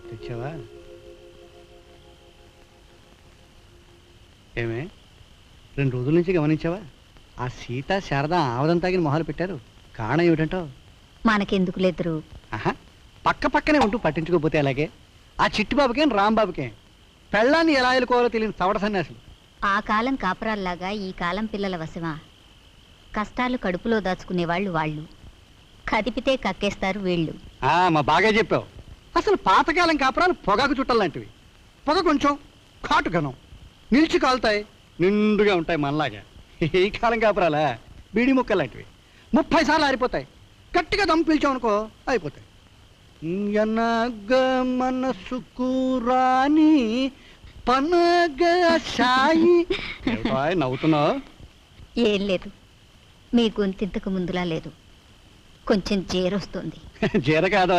తెచ్చావా? ఏమే 2 రోజుల నుంచి గమనించావా? ఆ సీత శారద ఆవదం తాగిన మొహాలు పెట్టారు. కారణం ఏమిటంటావు? మనకెందుకు లేదురు? ఆహా, పక్క పక్కనే ఉంటూ పట్టించుకోకపోతే అలాగే. ఆ చిట్టిబాబుకేం రాంబాబుకేం పెళ్ళాన్ని ఎలా ఎలుకోవాలో తెలియని తవడ సన్యాసులు. ఆ కాలం కాపురాల్లాగా ఈ కాలం పిల్లల వశమా? కష్టాలు కడుపులో దాచుకునేవాళ్ళు వాళ్ళు, కదిపితే కక్కేస్తారు వీళ్ళు. మా బాగా చెప్పావు. అసలు పాతకాలం కాపురాలు పొగాకు చుట్టలాంటివి. పొగ కొంచెం కాటు ఘనం, నిలిచి కాలుతాయి, నిండుగా ఉంటాయి మనలాగా. ఈ కాలం కాపురాలా బీడి ముక్కలు లాంటివి. 30 సార్లు ఆరిపోతాయి. గట్టిగా దమ్ పీల్చామనుకో అయిపోతాయి. ఎనగ మనసుకు రాని పనగ సాయి. నవ్వుతున్నావు? ఏం లేదు, మీ గొంతింతకు ముందులా లేదు, కొంచెం జేరొస్తుంది. జీర కాదా?